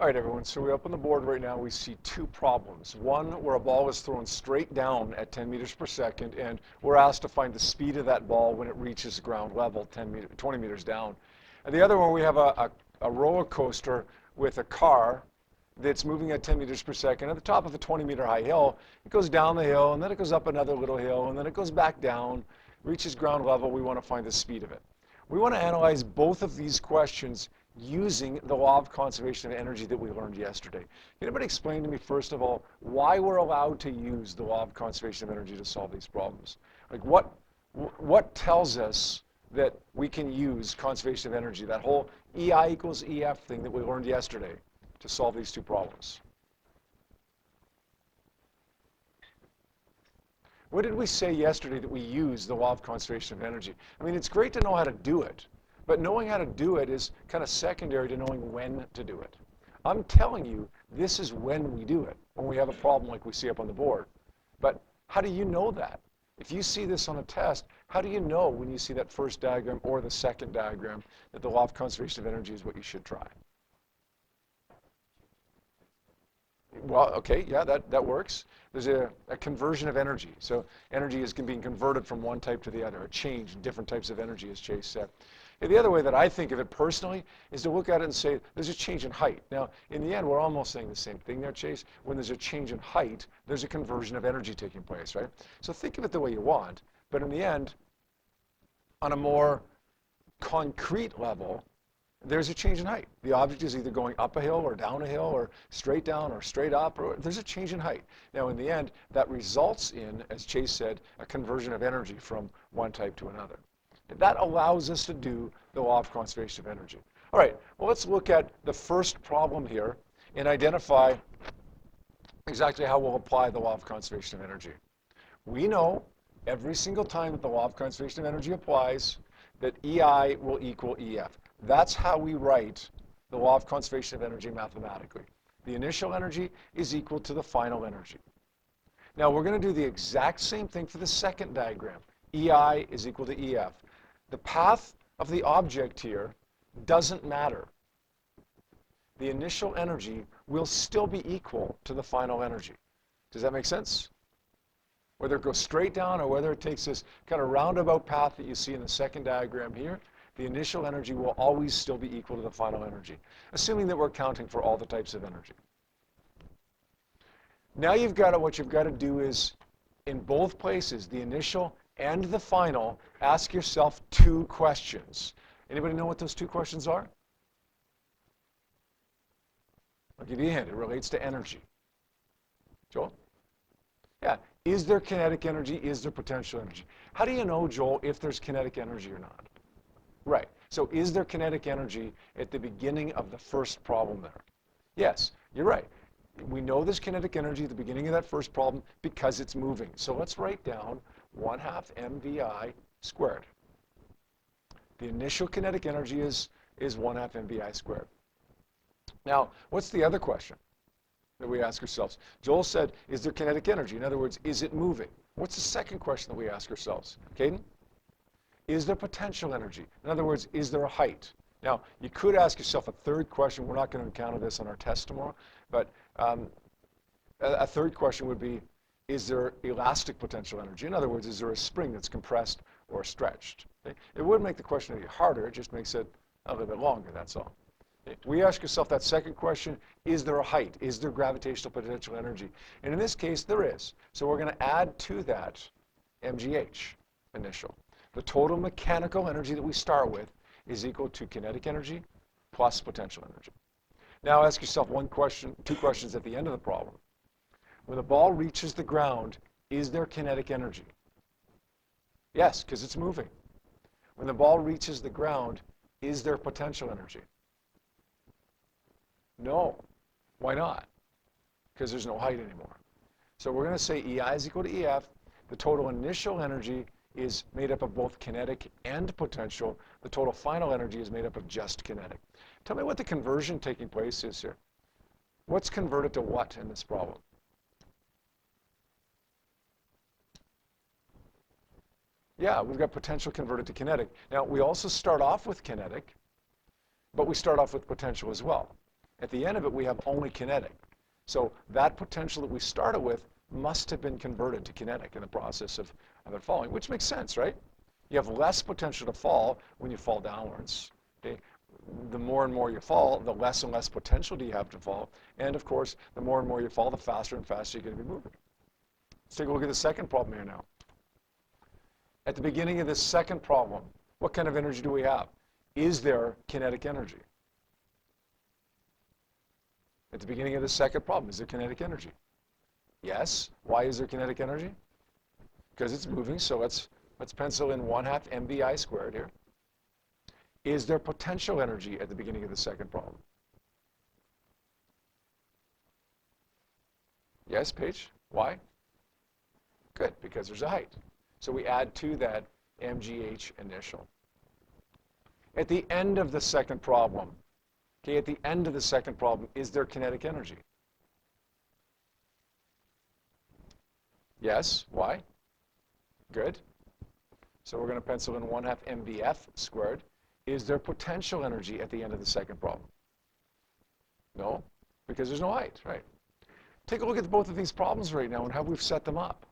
All right, everyone, so we're up on the board right now. We see two problems. One where a ball is thrown straight down at 10 meters per second, and we're asked to find the speed of that ball when it reaches ground level, 20 meters down. And the other one, we have a roller coaster with a car that's moving at 10 meters per second at the top of a 20-meter high hill. It goes down the hill, and then it goes up another little hill, and then it goes back down, reaches ground level. We want to find the speed of it. We want to analyze both of these questions using the law of conservation of energy that we learned yesterday. Can anybody explain to me, first of all, why we're allowed to use the law of conservation of energy to solve these problems? Like what tells us that we can use conservation of energy, that whole EI equals EF thing that we learned yesterday, to solve these two problems? What did we say yesterday that we use the law of conservation of energy? I mean, it's great to know how to do it, but knowing how to do it is kind of secondary to knowing when to do it. I'm telling you, this is when we do it, when we have a problem like we see up on the board. But how do you know that? If you see this on a test, how do you know when you see that first diagram or the second diagram that the law of conservation of energy is what you should try? Well, okay, yeah, that works. There's a conversion of energy. So energy is being converted from one type to the other, a change in different types of energy, as Chase said. And the other way that I think of it personally is to look at it and say, there's a change in height. Now, in the end, we're almost saying the same thing there, Chase. When there's a change in height, there's a conversion of energy taking place, right? So think of it the way you want, but in the end, on a more concrete level, there's a change in height. The object is either going up a hill or down a hill or straight down or straight up, or there's a change in height. Now, in the end, that results in, as Chase said, a conversion of energy from one type to another. And that allows us to do the law of conservation of energy. All right, well, let's look at the first problem here and identify exactly how we'll apply the law of conservation of energy. We know every single time that the law of conservation of energy applies that EI will equal EF. That's how we write the law of conservation of energy mathematically. The initial energy is equal to the final energy. Now, we're going to do the exact same thing for the second diagram. EI is equal to EF. The path of the object here doesn't matter. The initial energy will still be equal to the final energy. Does that make sense? Whether it goes straight down or whether it takes this kind of roundabout path that you see in the second diagram here, the initial energy will always still be equal to the final energy, assuming that we're accounting for all the types of energy. Now what you've got to do is, in both places, the initial and the final, ask yourself two questions. Anybody know what those two questions are? I'll give you a hint. It relates to energy. Joel? Yeah. Is there kinetic energy? Is there potential energy? How do you know, Joel, if there's kinetic energy or not? Right. So is there kinetic energy at the beginning of the first problem there? Yes, you're right. We know there's kinetic energy at the beginning of that first problem because it's moving. So let's write down 1/2 mvi squared. The initial kinetic energy is 1/2 mvi squared. Now, what's the other question that we ask ourselves? Joel said, is there kinetic energy? In other words, is it moving? What's the second question that we ask ourselves? Caden? Is there potential energy? In other words, is there a height? Now, you could ask yourself a third question. We're not going to encounter this on our test tomorrow, but a third question would be, is there elastic potential energy? In other words, is there a spring that's compressed or stretched? Okay? It would make the question any harder. It just makes it a little bit longer, that's all. Okay? We ask yourself that second question, is there a height? Is there gravitational potential energy? And in this case, there is. So we're going to add to that mgh, initial. The total mechanical energy that we start with is equal to kinetic energy plus potential energy. Now ask yourself two questions at the end of the problem. When the ball reaches the ground, is there kinetic energy? Yes, because it's moving. When the ball reaches the ground, is there potential energy? No. Why not? Because there's no height anymore. So we're going to say EI is equal to EF. The total initial energy is made up of both kinetic and potential. The total final energy is made up of just kinetic. Tell me what the conversion taking place is here. What's converted to what in this problem? Yeah, we've got potential converted to kinetic. Now, we also start off with kinetic, but we start off with potential as well. At the end of it, we have only kinetic. So that potential that we started with must have been converted to kinetic in the process of it falling, which makes sense, right? You have less potential to fall when you fall downwards. Okay? The more and more you fall, the less and less potential do you have to fall. And of course, the more and more you fall, the faster and faster you're going to be moving. Let's take a look at the second problem here now. At the beginning of this second problem, what kind of energy do we have? Is there kinetic energy? At the beginning of the second problem, is there kinetic energy? Yes. Why is there kinetic energy? Because it's moving, so let's pencil in 1/2 mvi squared here. Is there potential energy at the beginning of the second problem? Yes, Paige? Why? Good, because there's a height. So we add to that mgh initial. At the end of the second problem, okay, at the end of the second problem, is there kinetic energy? Yes. Why? Good. So we're going to pencil in 1/2 mvf squared. Is there potential energy at the end of the second problem? No, because there's no height, right? Take a look at both of these problems right now and how we've set them up.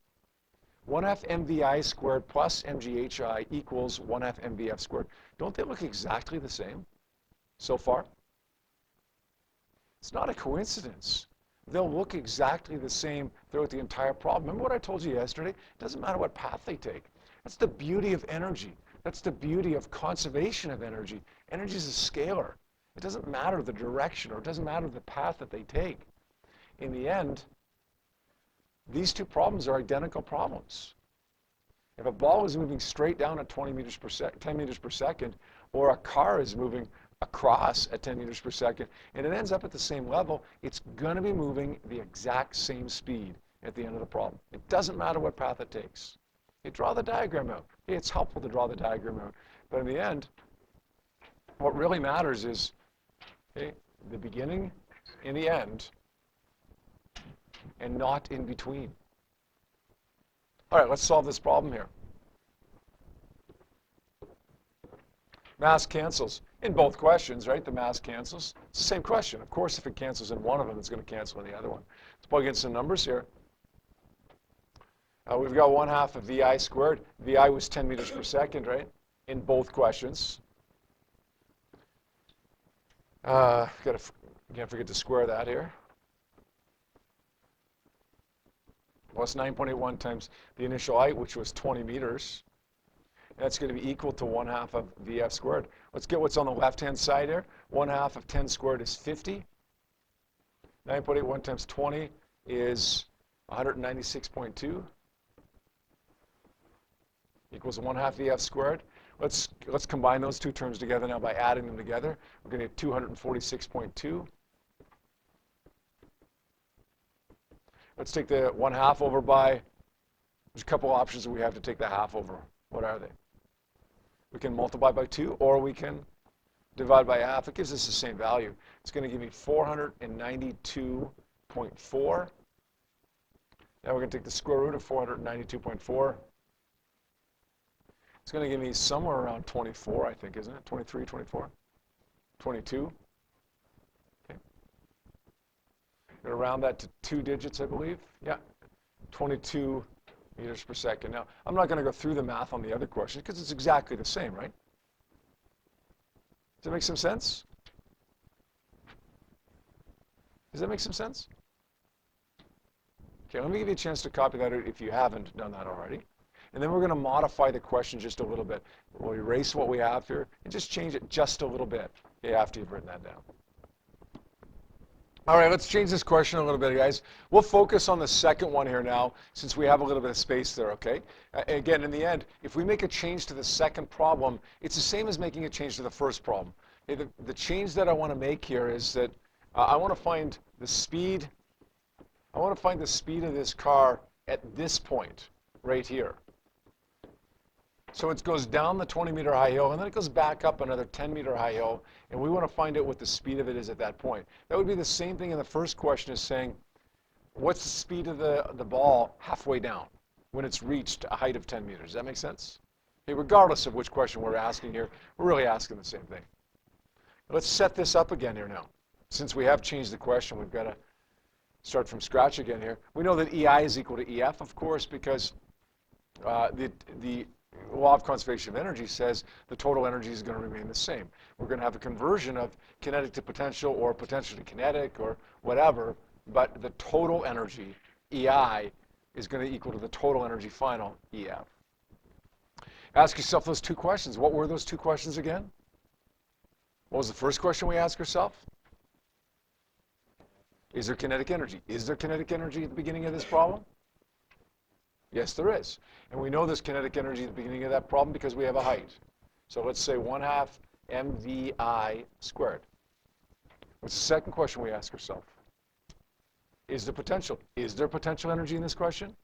1/2 mvi squared plus mghi equals 1/2 mvf squared. Don't they look exactly the same so far? It's not a coincidence. They'll look exactly the same throughout the entire problem. Remember what I told you yesterday? It doesn't matter what path they take. That's the beauty of energy. That's the beauty of conservation of energy. Energy is a scalar. It doesn't matter the direction, or it doesn't matter the path that they take. In the end, these two problems are identical problems. If a ball is moving straight down at 10 meters per second, or a car is moving across at 10 meters per second, and it ends up at the same level, it's going to be moving the exact same speed at the end of the problem. It doesn't matter what path it takes. You draw the diagram out. It's helpful to draw the diagram out. But in the end, what really matters is the beginning and the end, and not in between. All right, let's solve this problem here. Mass cancels in both questions, right? The mass cancels. It's the same question. Of course, if it cancels in one of them, it's going to cancel in the other one. Let's plug in some numbers here. We've got 1/2 of vi squared. Vi was 10 meters per second, right? In both questions. Can't forget to square that here. Plus 9.81 times the initial height, which was 20 meters. That's going to be equal to 1/2 of vf squared. Let's get what's on the left-hand side here. 1/2 of 10 squared is 50. 9.81 times 20 is 196.2. Equals 1/2 vf squared. Let's combine those two terms together now by adding them together. We're going to get 246.2. Let's take the 1/2 over by, there's a couple options that we have to take the half over. What are they? We can multiply by 2, or we can divide by half. It gives us the same value. It's going to give me 492.4. Now we're going to take the square root of 492.4. It's going to give me somewhere around 24, I think, isn't it? 23, 24, 22. Okay. Going to round that to 2 digits, I believe. Yeah, 22 meters per second. Now, I'm not going to go through the math on the other question because it's exactly the same, right? Does that make some sense? Does that make some sense? Okay, let me give you a chance to copy that out if you haven't done that already. And then we're going to modify the question just a little bit. We'll erase what we have here and just change it just a little bit after you've written that down. All right, let's change this question a little bit, guys. We'll focus on the second one here now since we have a little bit of space there, okay? Again, in the end, if we make a change to the second problem, it's the same as making a change to the first problem. The change that I want to make here is that I want to find the speed. I want to find the speed of this car at this point right here. So it goes down the 20-meter high hill, and then it goes back up another 10-meter high hill, and we want to find out what the speed of it is at that point. That would be the same thing in the first question as saying, what's the speed of the ball halfway down when it's reached a height of 10 meters? Does that make sense? Okay, regardless of which question we're asking here, we're really asking the same thing. Let's set this up again here now. since we have changed the question, we've got to start from scratch again here. We know that EI is equal to EF, of course, because the law of conservation of energy says the total energy is going to remain the same. We're going to have a conversion of kinetic to potential or potential to kinetic or whatever, but the total energy, EI, is going to equal to the total energy final, EF. Ask yourself those two questions. What were those two questions again? What was the first question we asked ourselves? Is there kinetic energy? Is there kinetic energy at the beginning of this problem? Yes, there is. And we know there's kinetic energy at the beginning of that problem because we have a height. So let's say 1/2 mvi squared. What's the second question we ask ourselves? Is there potential? Is there potential energy in this question?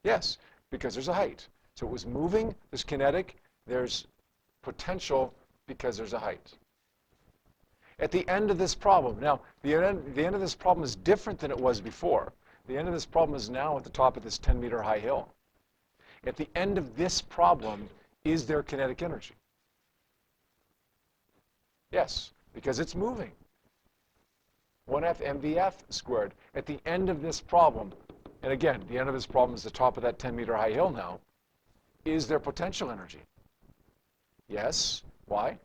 Yes, because there's a height. So it was moving, there's kinetic, there's potential because there's a height. At the end of this problem, now the end of this problem is different than it was before. The end of this problem is now at the top of this 10-meter high hill. At the end of this problem, is there kinetic energy? Yes, because it's moving. 1/2 mvf squared. At the end of this problem, and again, the end of this problem is the top of that 10-meter high hill now, is there potential energy? Yes. Why?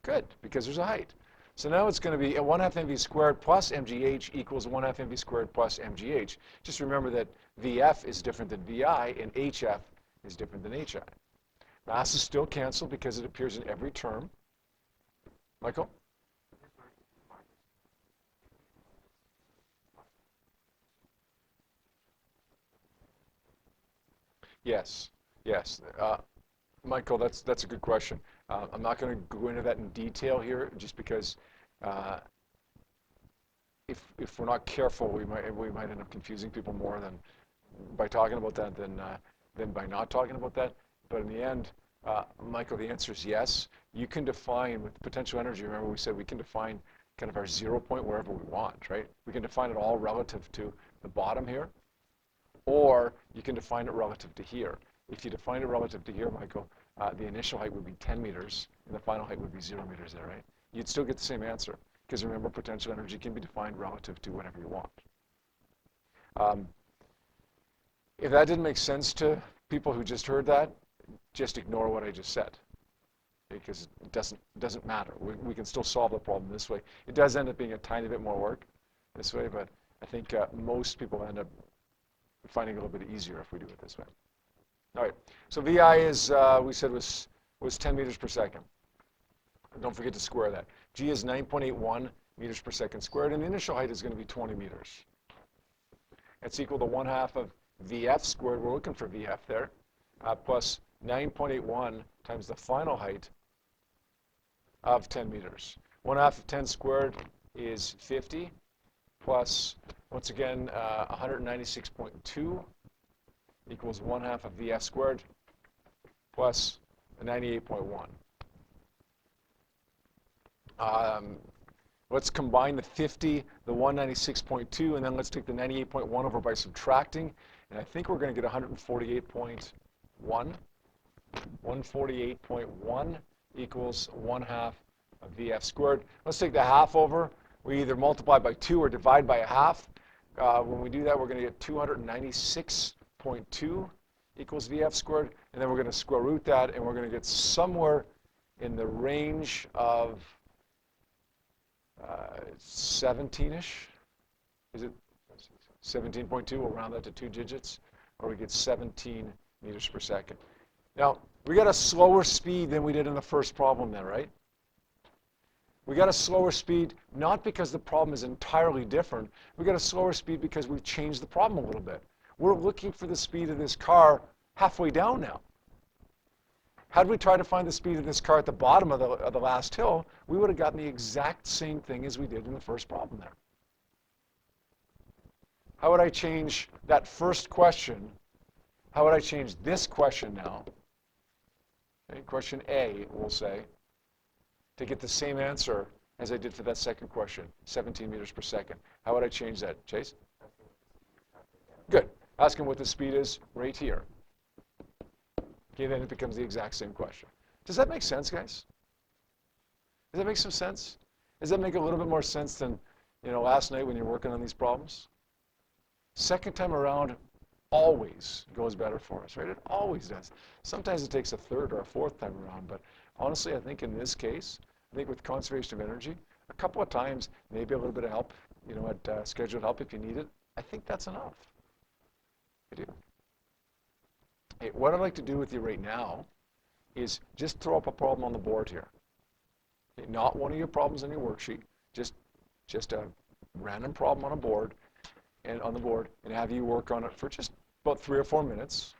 Good, because there's a height. So now it's going to be 1/2 mv squared plus mgh equals 1/2 mv squared plus mgh. Just remember that vf is different than vi, and hf is different than hi. Masses still cancel because it appears in every term. Michael? Yes, yes. Michael, that's a good question. I'm not going to go into that in detail here, just because if we're not careful, we might end up confusing people more than by talking about that than by not talking about that. But in the end, Michael, the answer is yes. You can define with potential energy. Remember, we said we can define kind of our 0 point wherever we want, right? We can define it all relative to the bottom here, or you can define it relative to here. If you define it relative to here, Michael, the initial height would be 10 meters, and the final height would be 0 meters there, right? You'd still get the same answer, because remember, potential energy can be defined relative to whatever you want. If that didn't make sense to people who just heard that, just ignore what I just said, because it doesn't matter. We can still solve the problem this way. It does end up being a tiny bit more work this way, but I think most people end up finding it a little bit easier if we do it this way. All right, so VI is, we said, was 10 meters per second. Don't forget to square that. G is 9.81 meters per second squared, and the initial height is going to be 20 meters. It's equal to 1/2 of VF squared, we're looking for VF there, plus 9.81 times the final height of 10 meters. 1/2 of 10 squared is 50, plus, once again, 196.2 equals 1/2 of VF squared plus 98.1. Let's combine the 50, the 196.2, and then let's take the 98.1 over by subtracting, and I think we're going to get 148.1. 148.1 equals 1/2 of VF squared. Let's take the half over. We either multiply by 2 or divide by 1/2. When we do that, we're going to get 296.2 equals VF squared, and then we're going to square root that, and we're going to get somewhere in the range of 17-ish. Is it 17.2? We'll round that to 2 digits, or we get 17 meters per second. Now, we got a slower speed than we did in the first problem there, right? We got a slower speed not because the problem is entirely different. We got a slower speed because we've changed the problem a little bit. We're looking for the speed of this car halfway down now. Had we tried to find the speed of this car at the bottom of the last hill, we would have gotten the exact same thing as we did in the first problem there. How would I change that first question? How would I change this question now? Okay, question A, we'll say, to get the same answer as I did for that second question, 17 meters per second. How would I change that, Chase? Good. Ask him what the speed is right here. Okay, then it becomes the exact same question. Does that make sense, guys? Does that make some sense? Does that make a little bit more sense than, last night when you're working on these problems? Second time around always goes better for us, right? It always does. Sometimes it takes a third or a fourth time around, but honestly, I think in this case, I think with conservation of energy, a couple of times, maybe a little bit of help, at scheduled help if you need it, I think that's enough. I do. Hey, what I'd like to do with you right now is just throw up a problem on the board here. Okay, not one of your problems on your worksheet, just a random problem on a board and have you work on it for just about 3 or 4 minutes,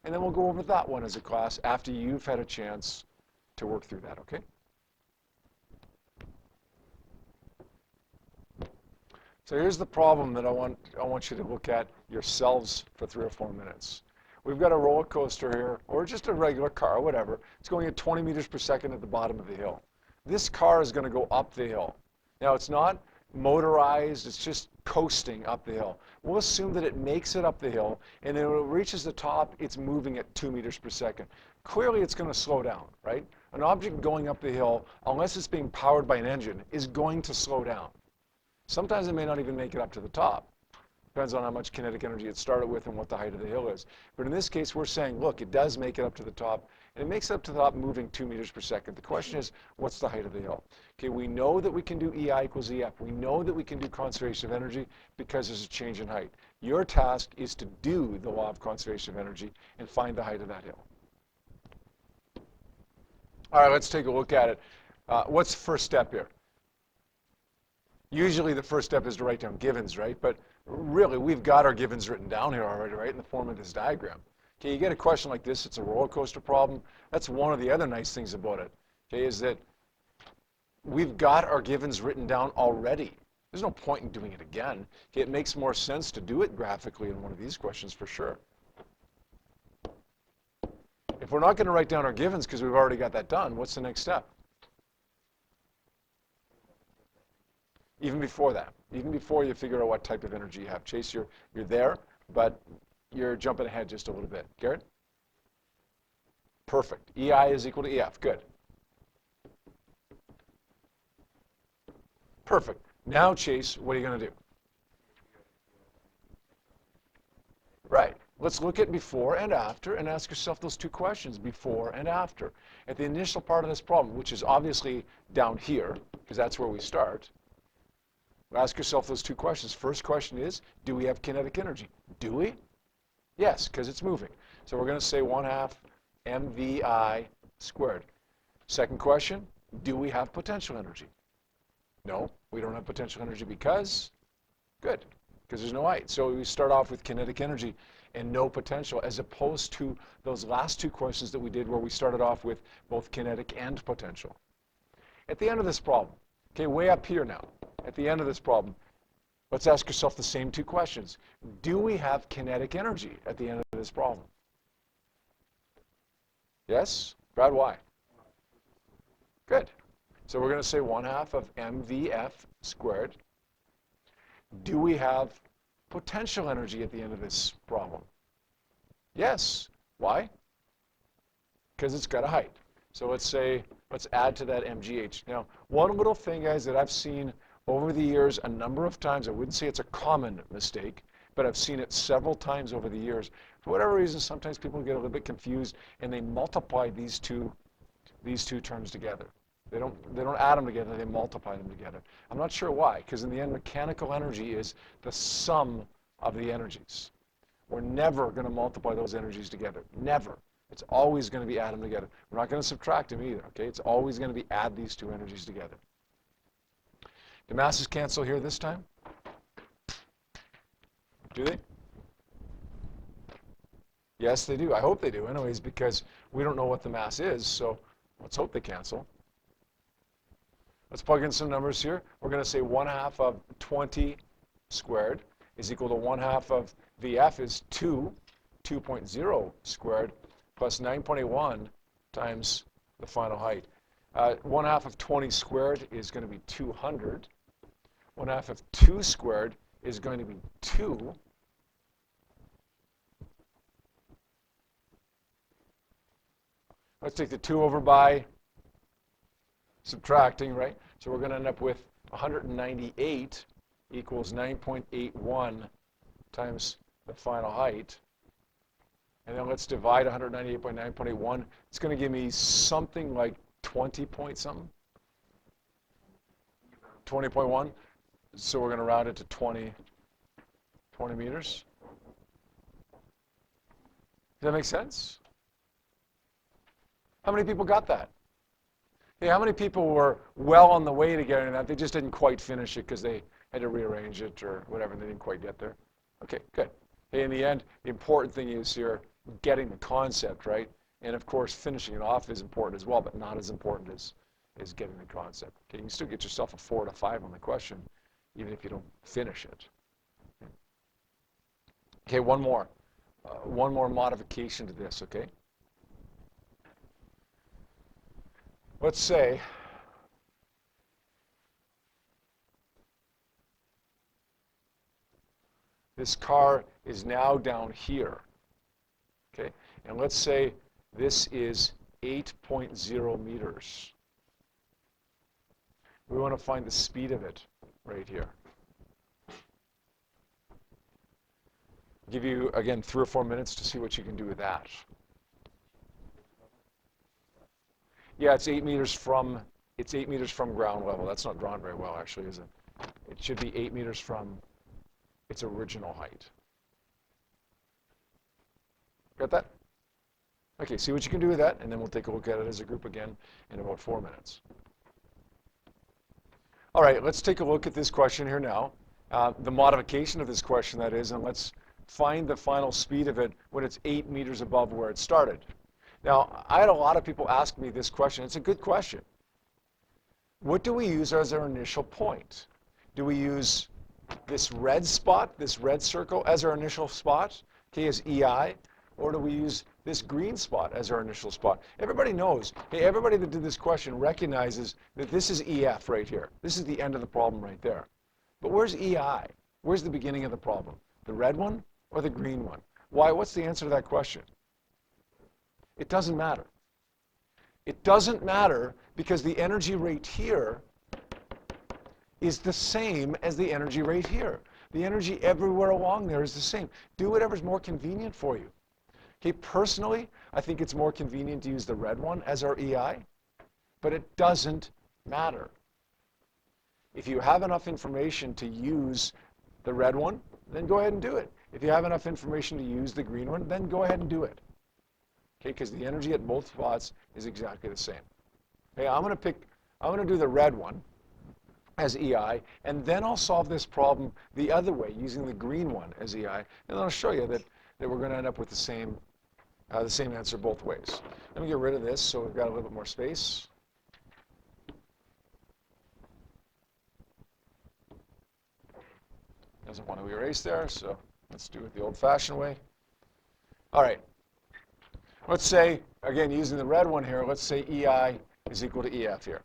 and then we'll go over that one as a class after you've had a chance to work through that, okay? So here's the problem that I want you to look at yourselves for 3 or 4 minutes. We've got a roller coaster here, or just a regular car, whatever. It's going at 20 meters per second at the bottom of the hill. This car is going to go up the hill. Now, it's not motorized, it's just coasting up the hill. We'll assume that it makes it up the hill, and then when it reaches the top, it's moving at 2 meters per second. Clearly, it's going to slow down, right? An object going up the hill, unless it's being powered by an engine, is going to slow down. Sometimes it may not even make it up to the top. Depends on how much kinetic energy it started with and what the height of the hill is. But in this case, we're saying, look, it does make it up to the top, and it makes it up to the top moving 2 meters per second. The question is, what's the height of the hill? Okay, we know that we can do EI equals EF. We know that we can do conservation of energy because there's a change in height. Your task is to do the law of conservation of energy and find the height of that hill. All right, let's take a look at it. What's the first step here? Usually the first step is to write down givens, right? But really, we've got our givens written down here already, right, in the form of this diagram. Okay, you get a question like this, it's a roller coaster problem. That's one of the other nice things about it, okay, is that we've got our givens written down already. There's no point in doing it again. Okay, it makes more sense to do it graphically in one of these questions for sure. If we're not going to write down our givens because we've already got that done, what's the next step? Even before that, even before you figure out what type of energy you have. Chase, you're there, but you're jumping ahead just a little bit. Garrett? Perfect. EI is equal to EF. Good. Perfect. Now, Chase, what are you going to do? Right. Let's look at before and after and ask yourself those two questions, before and after. At the initial part of this problem, which is obviously down here, because that's where we start, ask yourself those two questions. First question is, do we have kinetic energy? Do we? Yes, because it's moving. So we're going to say 1/2 mvi squared. Second question, do we have potential energy? No, we don't have potential energy because, good, because there's no height. So we start off with kinetic energy and no potential, as opposed to those last two questions that we did where we started off with both kinetic and potential. At the end of this problem, okay, way up here now, at the end of this problem, let's ask yourself the same two questions. Do we have kinetic energy at the end of this problem? Yes? Brad, why? Good. So we're going to say 1/2 of mvf squared. Do we have potential energy at the end of this problem? Yes. Why? Because it's got a height. So let's add to that mgh. Now, one little thing, guys, that I've seen over the years a number of times, I wouldn't say it's a common mistake, but I've seen it several times over the years. For whatever reason, sometimes people get a little bit confused and they multiply these two terms together. They don't add them together, they multiply them together. I'm not sure why, because in the end, mechanical energy is the sum of the energies. We're never going to multiply those energies together. Never. It's always going to be add them together. We're not going to subtract them either, okay? It's always going to be add these two energies together. Do masses cancel here this time? Do they? Yes, they do. I hope they do anyways, because we don't know what the mass is, so let's hope they cancel. Let's plug in some numbers here. We're going to say 1/2 of 20 squared is equal to 1/2 of VF is 2.0 squared, plus 9.81 times the final height. 1/2 of 20 squared is going to be 200. 1/2 of 2 squared is going to be 2. Let's take the 2 over by subtracting, right? So we're going to end up with 198 equals 9.81 times the final height. And then let's divide 198 by 9.81. It's going to give me something like 20 point something. 20.1. So we're going to round it to 20 meters. Does that make sense? How many people got that? Hey, how many people were well on the way to getting that? They just didn't quite finish it because they had to rearrange it or whatever, and they didn't quite get there. Okay, good. Hey, in the end, the important thing is here getting the concept, right? And of course, finishing it off is important as well, but not as important as getting the concept. Okay, you can still get yourself a 4 to 5 on the question, even if you don't finish it. Okay, one more modification to this, okay? Let's say this car is now down here, okay? And let's say this is 8.0 meters. We want to find the speed of it right here. Give you, again, 3 or 4 minutes to see what you can do with that. Yeah, it's 8 meters from ground level. That's not drawn very well, actually, is it? It should be 8 meters from its original height. Got that? Okay, see what you can do with that, and then we'll take a look at it as a group again in about 4 minutes. All right, let's take a look at this question here now. The modification of this question, that is, and let's find the final speed of it when it's 8 meters above where it started. Now, I had a lot of people ask me this question. It's a good question. What do we use as our initial point? Do we use this red spot, this red circle, as our initial spot, okay, as EI, or do we use this green spot as our initial spot? Everybody knows, hey, everybody that did this question recognizes that this is EF right here. This is the end of the problem right there. But where's EI? Where's the beginning of the problem? The red one or the green one? Why? What's the answer to that question? It doesn't matter. It doesn't matter because the energy rate here is the same as the energy rate here. The energy everywhere along there is the same. Do whatever's more convenient for you. Okay, personally, I think it's more convenient to use the red one as our EI, but it doesn't matter. If you have enough information to use the red one, then go ahead and do it. If you have enough information to use the green one, then go ahead and do it. Okay, because the energy at both spots is exactly the same. Okay, I'm going to do the red one as EI, and then I'll solve this problem the other way using the green one as EI, and then I'll show you that we're going to end up with the same answer both ways. Let me get rid of this so we've got a little bit more space. Doesn't want to erase there, so let's do it the old-fashioned way. All right. Let's say, again, using the red one here, let's say EI is equal to EF here.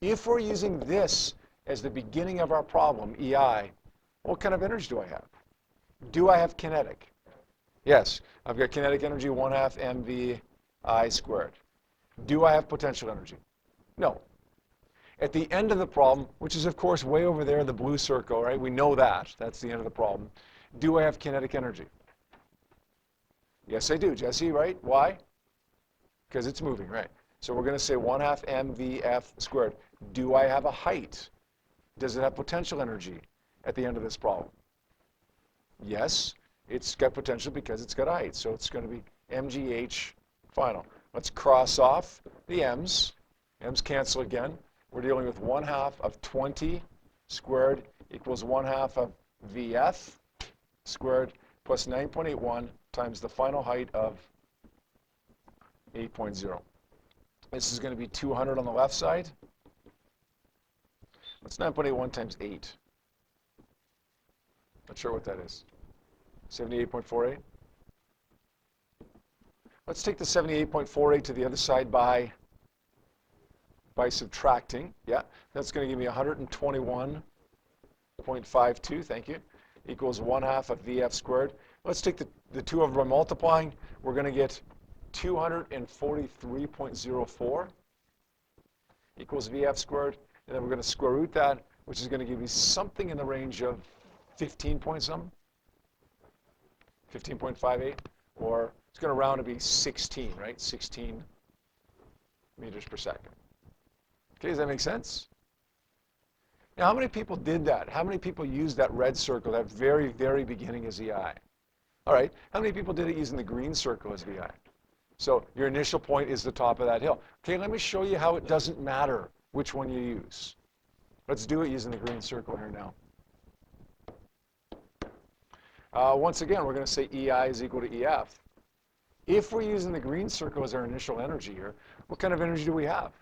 If we're using this as the beginning of our problem, EI, what kind of energy do I have? Do I have kinetic? Yes, I've got kinetic energy 1/2 mv(I) squared. Do I have potential energy? No. At the end of the problem, which is, of course, way over there in the blue circle, right? We know that. That's the end of the problem. Do I have kinetic energy? Yes, I do, Jesse, right? Why? Because it's moving, right? So we're going to say 1/2 mvf squared. Do I have a height? Does it have potential energy at the end of this problem? Yes, it's got potential because it's got a height. So it's going to be mgh final. Let's cross off the m's. M's cancel again. We're dealing with 1/2 of 20 squared equals 1/2 of vf squared plus 9.81 times the final height of 8.0. This is going to be 200 on the left side. What's 9.81 times 8? Not sure what that is. 78.48? Let's take the 78.48 to the other side by subtracting. Yeah, that's going to give me 121.52, thank you, equals 1/2 of vf squared. Let's take the two of them by multiplying. We're going to get 243.04. equals VF squared. And then we're going to square root that, which is going to give you something in the range of 15 point something, 15.58, or it's going to round to be 16, right? 16 meters per second. Okay, does that make sense? Now, how many people did that? How many people used that red circle, that very, very beginning as EI? All right, how many people did it using the green circle as VI? So your initial point is the top of that hill. Okay, let me show you how it doesn't matter which one you use. Let's do it using the green circle here now. Once again, we're going to say EI is equal to EF. If we're using the green circle as our initial energy here, what kind of energy do we have?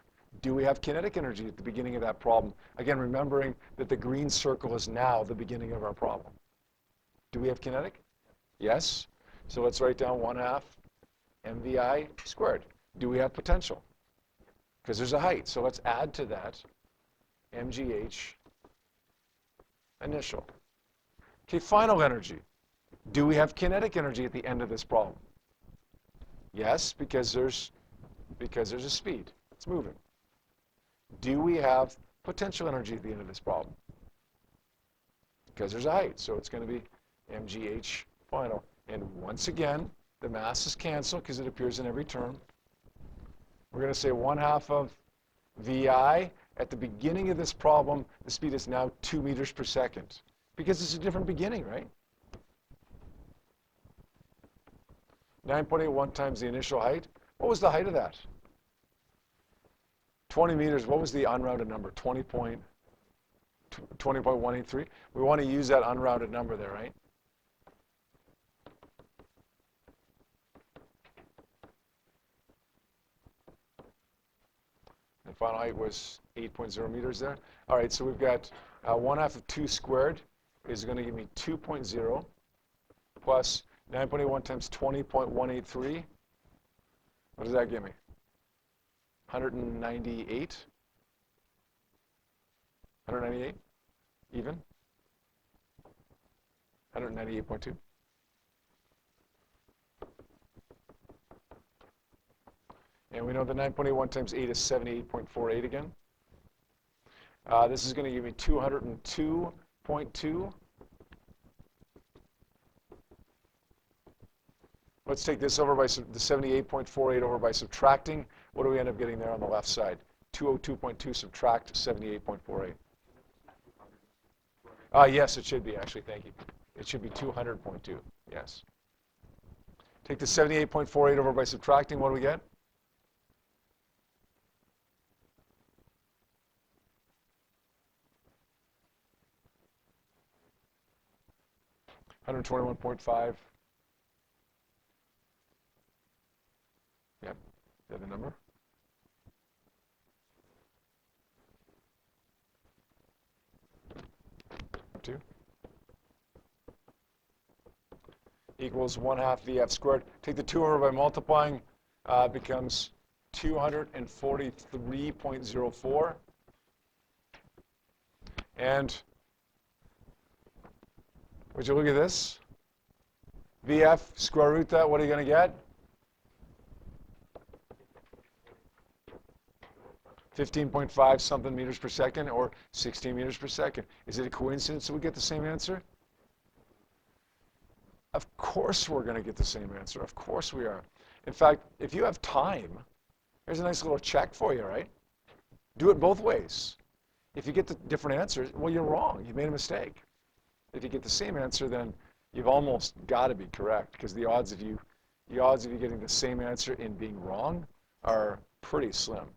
Do we have kinetic energy at the beginning of that problem? Again, remembering that the green circle is now the beginning of our problem. Do we have kinetic? Yes. So let's write down 1/2 mvi squared. Do we have potential? Because there's a height. So let's add to that mgh initial. Okay, final energy. Do we have kinetic energy at the end of this problem? Yes, because there's a speed. It's moving. Do we have potential energy at the end of this problem? Because there's a height, so it's going to be mgh final. And once again, the masses cancel because it appears in every term. We're going to say 1/2 of vi. At the beginning of this problem, the speed is now 2 meters per second because it's a different beginning, right? 9.81 times the initial height. What was the height of that? 20 meters. What was the unrounded number? 20.183. We want to use that unrounded number there, right? The final height was 8.0 meters there. All right, so we've got 1/2 of 2 squared is going to give me 2.0 plus 9.81 times 20.183. What does that give me? 198? 198? Even? 198.2? And we know that 9.81 times 8 is 78.48 again. This is going to give me 202.2. Let's take this over by the 78.48 over by subtracting. What do we end up getting there on the left side? 202.2 subtract 78.48. Yes, it should be, actually. Thank you. It should be 200.2. Yes. Take the 78.48 over by subtracting. What do we get? 121.5. Yep, is that the number? Two. Equals 1/2 VF squared. Take the 2 over by multiplying, becomes 243.04. And would you look at this? VF, square root that, what are you going to get? 15.5 something meters per second, or 16 meters per second. Is it a coincidence that we get the same answer? Of course we're going to get the same answer. Of course we are. In fact, if you have time, here's a nice little check for you, right? Do it both ways. If you get the different answers, well, you're wrong. You made a mistake. If you get the same answer, then you've almost got to be correct, because the odds of you getting the same answer and being wrong are pretty slim.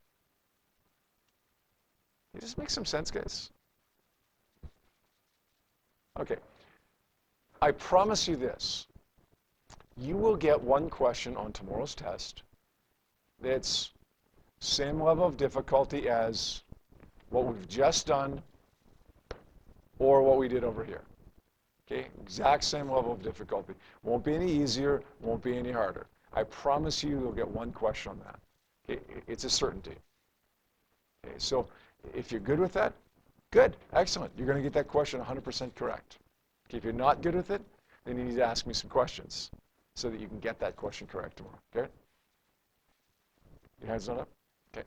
It just makes some sense, guys. Okay. I promise you this. You will get one question on tomorrow's test that's same level of difficulty as what we've just done or what we did over here. Okay? Exact same level of difficulty. Won't be any easier, won't be any harder. I promise you you'll get one question on that. Okay? It's a certainty. Okay, so if you're good with that, good, excellent. You're going to get that question 100% correct. Okay, if you're not good with it, then you need to ask me some questions so that you can get that question correct tomorrow. Okay? Your hands not up? Okay.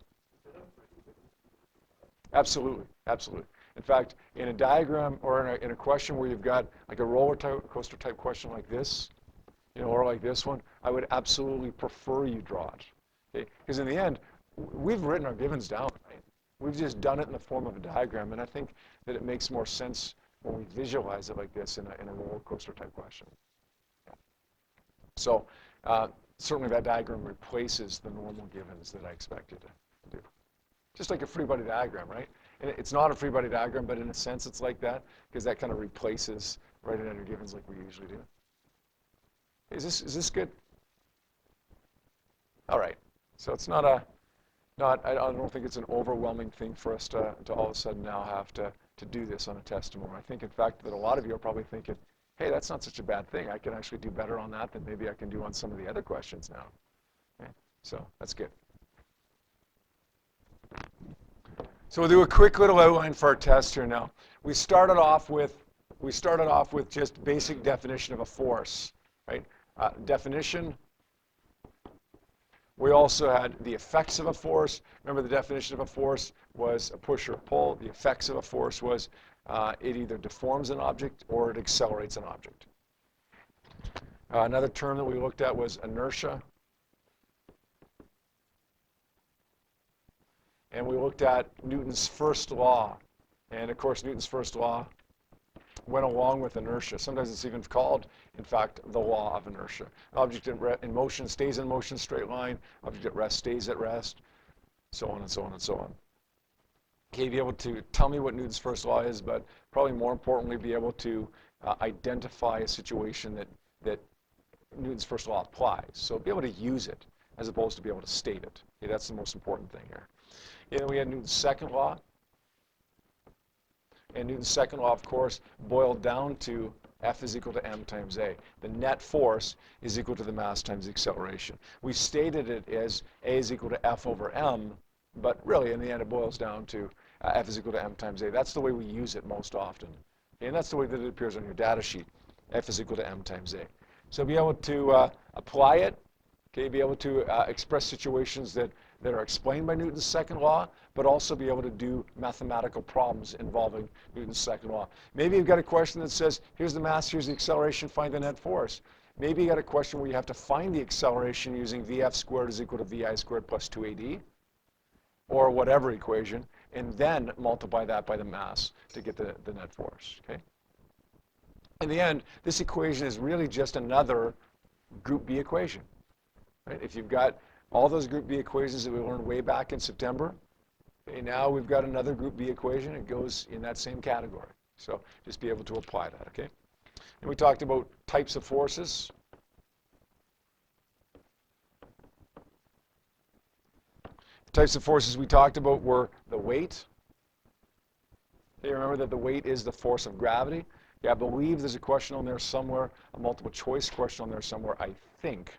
Absolutely, absolutely. In fact, in a diagram or in a question where you've got like a roller coaster type question like this, or like this one, I would absolutely prefer you draw it. Okay? Because in the end, we've written our givens down, right? We've just done it in the form of a diagram, and I think that it makes more sense when we visualize it like this in a roller coaster type question. Yeah. So certainly that diagram replaces the normal givens that I expected to do. Just like a free body diagram, right? And it's not a free body diagram, but in a sense it's like that, because that kind of replaces writing out your givens like we usually do. Is this good? All right. So it's not I don't think it's an overwhelming thing for us to all of a sudden now have to do this on a test tomorrow. I think, in fact, that a lot of you are probably thinking, hey, that's not such a bad thing. I can actually do better on that than maybe I can do on some of the other questions now. Okay? So that's good. So we'll do a quick little outline for our test here now. We started off with just basic definition of a force, right? Definition. We also had the effects of a force. Remember, the definition of a force was a push or a pull. The effects of a force was it either deforms an object or it accelerates an object. Another term that we looked at was inertia. And we looked at Newton's first law. And of course, Newton's first law went along with inertia. Sometimes it's even called, in fact, the law of inertia. Object in motion stays in motion, straight line. Object at rest stays at rest, so on and so on and so on. Okay, be able to tell me what Newton's first law is, but probably more importantly, be able to identify a situation that Newton's first law applies. So be able to use it as opposed to be able to state it. Okay, that's the most important thing here. And then we had Newton's second law. And Newton's second law, of course, boiled down to F is equal to m times a. The net force is equal to the mass times the acceleration. We stated it as a is equal to F over m, but really in the end it boils down to F is equal to m times a. That's the way we use it most often. And that's the way that it appears on your data sheet. F is equal to m times a. So be able to apply it, okay, be able to express situations that are explained by Newton's second law, but also be able to do mathematical problems involving Newton's second law. Maybe you've got a question that says, here's the mass, here's the acceleration, find the net force. Maybe you got a question where you have to find the acceleration using Vf squared is equal to Vi squared plus 2AD, or whatever equation, and then multiply that by the mass to get the net force, okay? In the end, this equation is really just another group B equation, right? If you've got all those group B equations that we learned way back in September, okay, now we've got another group B equation. It goes in that same category. So just be able to apply that, okay? And we talked about types of forces. The types of forces we talked about were the weight. Okay, remember that the weight is the force of gravity. Yeah, I believe there's a question on there somewhere, a multiple choice question on there somewhere, I think.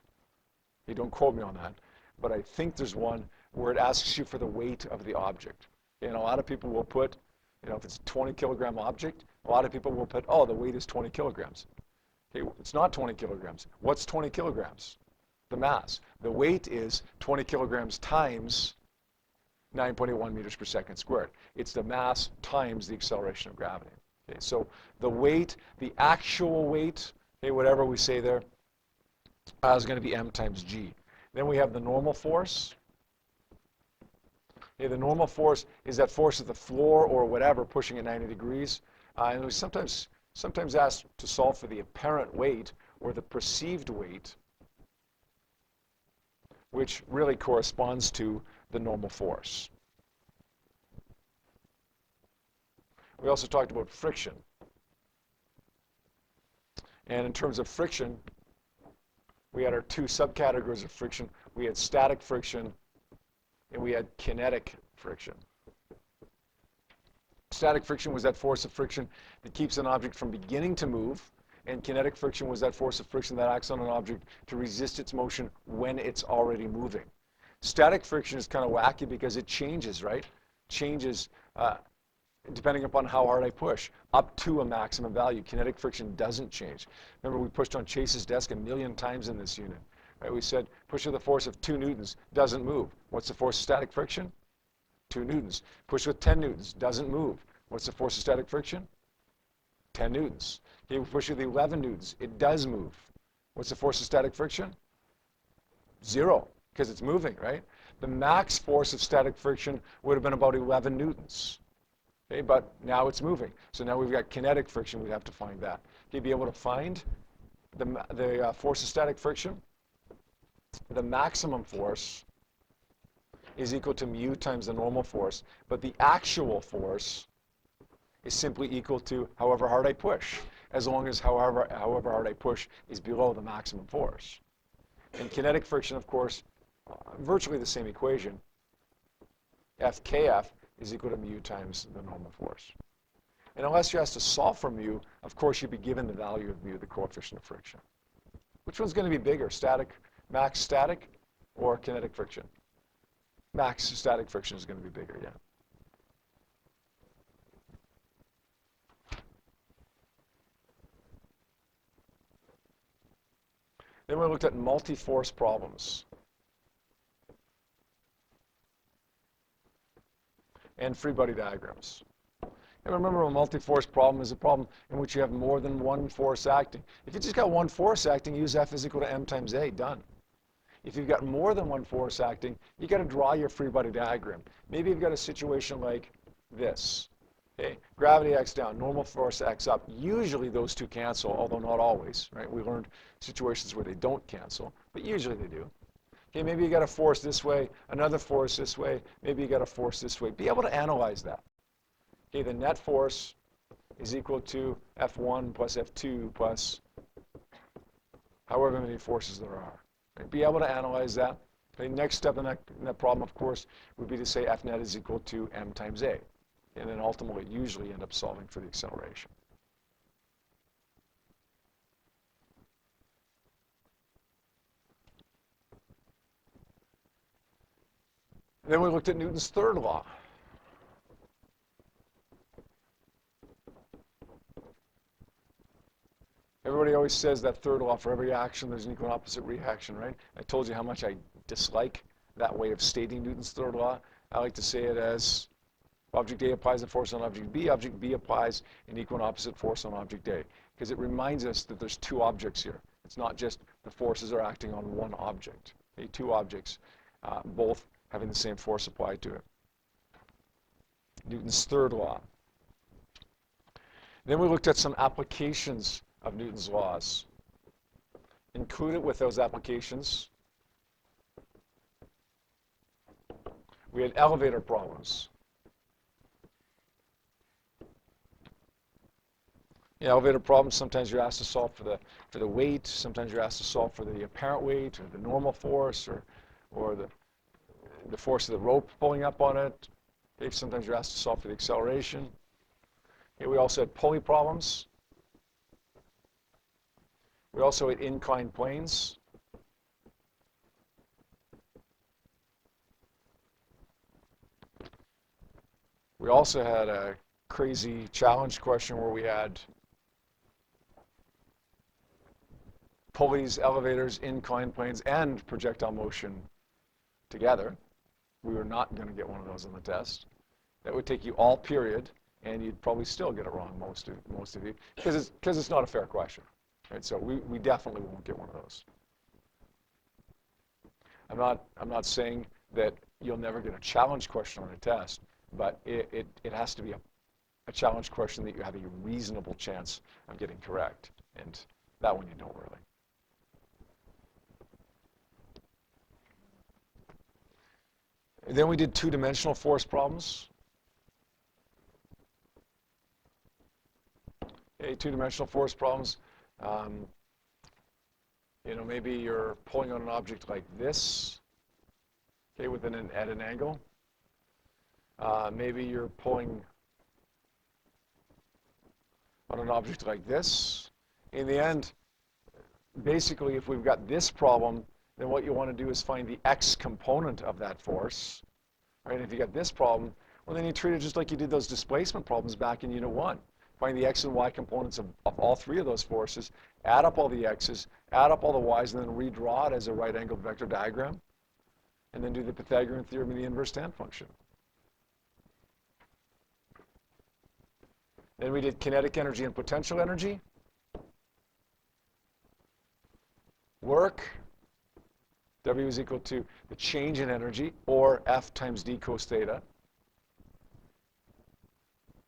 You don't quote me on that. But I think there's one where it asks you for the weight of the object. And a lot of people will put, if it's a 20 kilogram object, a lot of people will put, oh, the weight is 20 kilograms. Okay, it's not 20 kilograms. What's 20 kilograms? The mass. The weight is 20 kilograms times 9.81 meters per second squared. It's the mass times the acceleration of gravity. Okay, so the weight, the actual weight, okay, whatever we say there, is going to be m times g. Then we have the normal force. Okay, the normal force is that force at the floor or whatever pushing at 90 degrees. And we sometimes ask to solve for the apparent weight or the perceived weight, which really corresponds to the normal force. We also talked about friction. And in terms of friction, we had our two subcategories of friction. We had static friction and we had kinetic friction. Static friction was that force of friction that keeps an object from beginning to move, and kinetic friction was that force of friction that acts on an object to resist its motion when it's already moving. Static friction is kind of wacky because it changes, right? Changes depending upon how hard I push, up to a maximum value. Kinetic friction doesn't change. Remember, we pushed on Chase's desk 1,000,000 times in this unit. Right? We said, push with a force of 2 newtons, doesn't move. What's the force of static friction? 2 newtons. Push with 10 newtons, doesn't move. What's the force of static friction? 10 newtons. Okay, we push with 11 newtons, it does move. What's the force of static friction? 0, because it's moving, right? The max force of static friction would have been about 11 newtons. Okay, but now it's moving. So now we've got kinetic friction, we'd have to find that. Okay, be able to find the force of static friction. The maximum force is equal to mu times the normal force, but the actual force is simply equal to however hard I push, as long as however hard I push is below the maximum force. In kinetic friction, of course, virtually the same equation. FKF is equal to mu times the normal force. And unless you're asked to solve for mu, of course you'd be given the value of mu, the coefficient of friction. Which one's going to be bigger, max static or kinetic friction? Max static friction is going to be bigger, yeah. Then we looked at multi-force problems and free body diagrams. And remember, a multi-force problem is a problem in which you have more than one force acting. If you just got one force acting, use F is equal to m times a, done. If you've got more than one force acting, you got to draw your free body diagram. Maybe you've got a situation like this. Okay, gravity x down, normal force x up. Usually those two cancel, although not always, right? We learned situations where they don't cancel, but usually they do. Okay, maybe you got a force this way, another force this way, maybe you got a force this way. Be able to analyze that. Okay, the net force is equal to F1 plus F2 plus however many forces there are. Right? Be able to analyze that. The next step in that problem, of course, would be to say F net is equal to m times a. And then ultimately, usually end up solving for the acceleration. Then we looked at Newton's third law. Everybody always says that third law, for every action, there's an equal and opposite reaction, right? I told you how much I dislike that way of stating Newton's third law. I like to say it as object A applies a force on object B applies an equal and opposite force on object A, because it reminds us that there's two objects here. It's not just the forces are acting on one object. Okay? Two objects, both having the same force applied to it. Newton's third law. Then we looked at some applications of Newton's laws. Included with those applications, we had elevator problems. In elevator problems, sometimes you're asked to solve for the weight, sometimes you're asked to solve for the apparent weight, or the normal force, or the force of the rope pulling up on it. Okay, sometimes you're asked to solve for the acceleration. Okay, we also had pulley problems. We also had inclined planes. We also had a crazy challenge question where we had pulleys, elevators, inclined planes, and projectile motion together. We were not going to get one of those on the test. That would take you all period, and you'd probably still get it wrong, most of you, because it's not a fair question. Right? So we definitely won't get one of those. I'm not saying that you'll never get a challenge question on a test, but it has to be a challenge question that you have a reasonable chance of getting correct, and that one you don't really. And then we did two-dimensional force problems. Okay, two-dimensional force problems. Maybe you're pulling on an object like this, okay, at an angle. Maybe you're pulling on an object like this. In the end, basically, if we've got this problem, then what you want to do is find the x component of that force. Right? And if you got this problem, well, then you treat it just like you did those displacement problems back in Unit 1. Find the x and y components of all three of those forces, add up all the x's, add up all the y's, and then redraw it as a right-angled vector diagram, and then do the Pythagorean theorem of the inverse tan function. Then we did kinetic energy and potential energy. Work, W is equal to the change in energy, or F times D cos theta.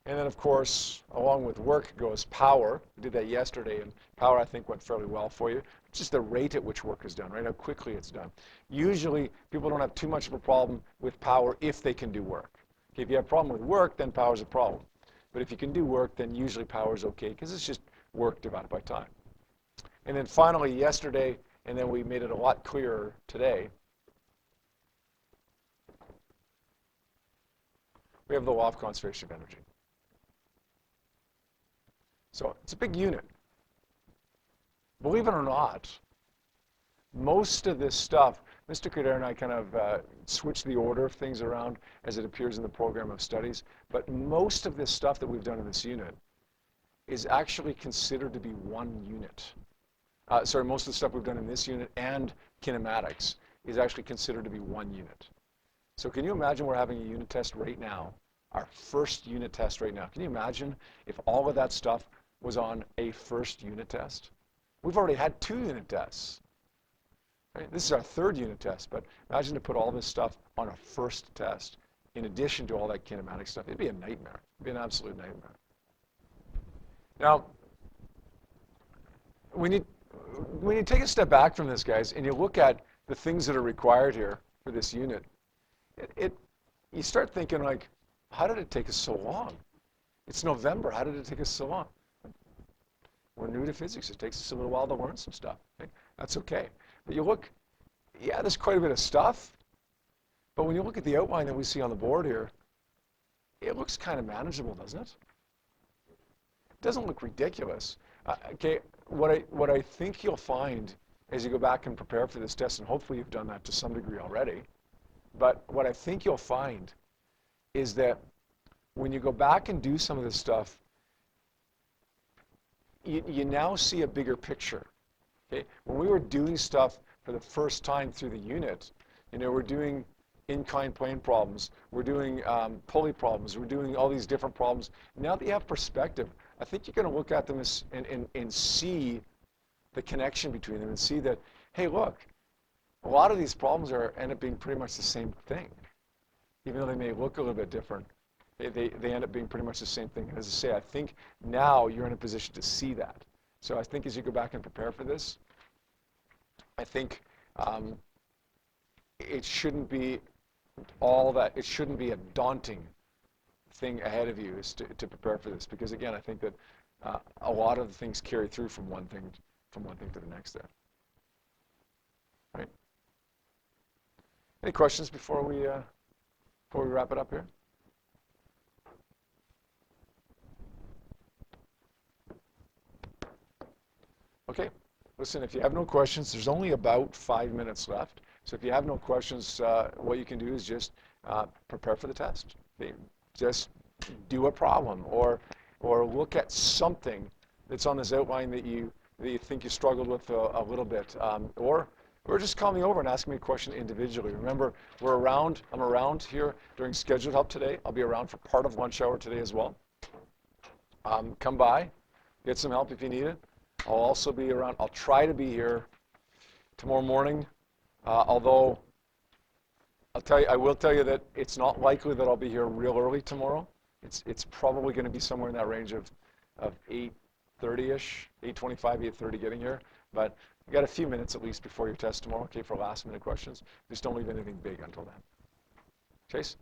And then, of course, along with work goes power. We did that yesterday, and power, I think, went fairly well for you. It's just the rate at which work is done, right? How quickly it's done. Usually, people don't have too much of a problem with power if they can do work. Okay, if you have a problem with work, then power's a problem. But if you can do work, then usually power's okay, because it's just work divided by time. And then finally, yesterday, and then we made it a lot clearer today, we have the law of conservation of energy. So it's a big unit. Believe it or not, most of this stuff, Mr. Kader and I kind of switched the order of things around as it appears in the program of studies, but most of this stuff that we've done in this unit is actually considered to be one unit. Most of the stuff we've done in this unit and kinematics is actually considered to be one unit. So can you imagine we're having a unit test right now, our first unit test right now. Can you imagine if all of that stuff was on a first unit test? We've already had 2 unit tests. Right? This is our 3rd unit test, but imagine to put all this stuff on a first test in addition to all that kinematic stuff. It'd be a nightmare. It'd be an absolute nightmare. Now, when you take a step back from this, guys, and you look at the things that are required here for this unit, you start thinking, like, how did it take us so long? It's November. How did it take us so long? We're new to physics. It takes us a little while to learn some stuff. Okay? That's okay. But you look, yeah, there's quite a bit of stuff. But when you look at the outline that we see on the board here, it looks kind of manageable, doesn't it? It doesn't look ridiculous. Okay, what I think you'll find as you go back and prepare for this test, and hopefully you've done that to some degree already, but what I think you'll find is that when you go back and do some of this stuff, you now see a bigger picture. Okay? When we were doing stuff for the first time through the unit, we're doing inclined plane problems, we're doing pulley problems, we're doing all these different problems. Now that you have perspective, I think you're going to look at them and see the connection between them and see that, hey, look, a lot of these problems end up being pretty much the same thing. Even though they may look a little bit different, they end up being pretty much the same thing. And as I say, I think now you're in a position to see that. So I think as you go back and prepare for this, I think it shouldn't be all that. It shouldn't be a daunting thing ahead of you is to prepare for this, because again, I think that a lot of the things carry through from one thing to the next there. Right? Any questions before we wrap it up here? Okay. Listen, if you have no questions, there's only about 5 minutes left. So if you have no questions, what you can do is just prepare for the test. Just do a problem or look at something that's on this outline that you think you struggled with a little bit, or just call me over and ask me a question individually. Remember, I'm around here during scheduled help today. I'll be around for part of lunch hour today as well. Come by, get some help if you need it. I'll also be around. I'll try to be here tomorrow morning, although I will tell you that it's not likely that I'll be here real early tomorrow. It's probably going to be somewhere in that range of 8:30ish, 8:25, 8:30 getting here. But you got a few minutes at least before your test tomorrow, okay, for last minute questions. Just don't leave anything big until then. Chase?